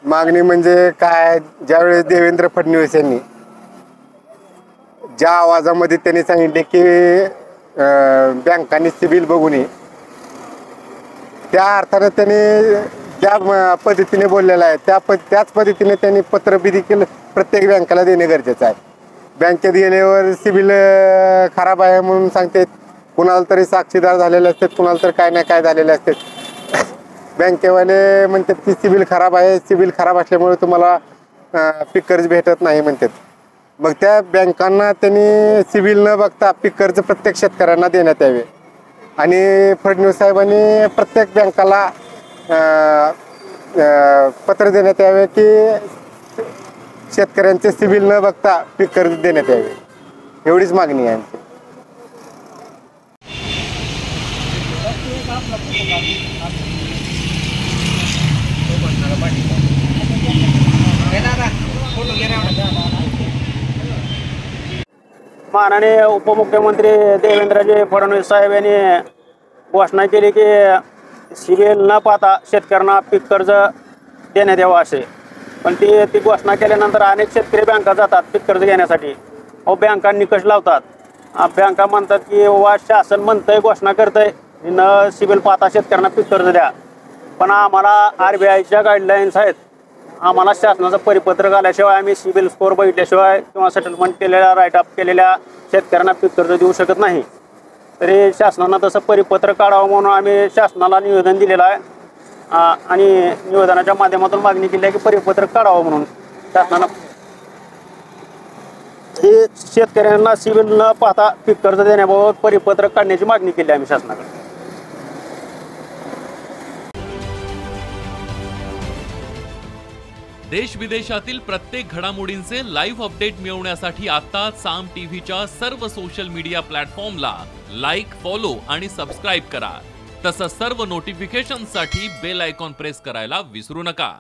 मागणी म्हणजे काय, ज्यावेळेस देवेंद्र फडणवीस यांनी ज्या आवाजामध्ये त्यांनी सांगितले की बँकांनी सिबिल बघू नये, त्या अर्थानं त्यांनी ज्या पद्धतीने बोललेला आहे त्याच पद्धतीने त्यांनी पत्र बी देखील प्रत्येक बँकेला देणे गरजेचं आहे. बँकेत गेल्यावर सिबिल खराब आहे म्हणून सांगतात, कुणाला तरी साक्षीदार झालेले असतात, कुणाला तर काय नाही काय झालेले असतात. बँकेवाले म्हणतात की सिबिल खराब आहे, सिबिल खराब असल्यामुळे तुम्हाला पीक कर्ज भेटत नाही म्हणतात. मग त्या बँकांना त्यांनी सिबिल न बघता पीक कर्ज प्रत्येक शेतकऱ्यांना देण्यात यावे आणि फडणवीस साहेबांनी प्रत्येक बँकाला पत्र देण्यात यावे की शेतकऱ्यांचे सिबिल न बघता पीक कर्ज देण्यात यावे, एवढीच मागणी आहे आमची. माननीय उपमुख्यमंत्री देवेंद्रजी फडणवीस साहेब यांनी घोषणा केली की सिबिल न पाहता शेतकऱ्यांना पीक कर्ज देण्यात यावं असे. पण ती घोषणा केल्यानंतर अनेक शेतकरी बँका जातात पीक कर्ज घेण्यासाठी. बँका निकष लावतात. बँका म्हणतात की वा शासन म्हणतंय, घोषणा करतंय न सिबिल पाहता शेतकऱ्यांना पीक कर्ज द्या. पण आम्हाला RBIच्या गाईडलाईन्स आहेत, आम्हाला शासनाचं परिपत्रक आल्याशिवाय आम्ही सिबिल स्कोअर बघितल्याशिवाय किंवा सेटलमेंट केलेल्या राईटअप केलेल्या शेतकऱ्यांना पीक कर्ज देऊ शकत नाही. तरी शासनानं तसं परिपत्रक काढावं म्हणून आम्ही शासनाला निवेदन दिलेलं आहे आणि निवेदनाच्या माध्यमातून मागणी केली आहे की परिपत्रक काढावं म्हणून शासनानं. हे शेतकऱ्यांना सिबिल न पाहता पीक कर्ज देण्याबाबत परिपत्रक काढण्याची मागणी केली आहे आम्ही शासनाकडे. देश विदेशातील प्रत्येक घडामोडींचे लाईव्ह अपडेट मिळवण्यासाठी आता साम टीव्हीच्या सर्व सोशल मीडिया प्लॅटफॉर्मला लाईक, फॉलो आणि सबस्क्राईब करा. तसंच सर्व नोटिफिकेशनसाठी बेल आयकॉन प्रेस करायला विसरू नका.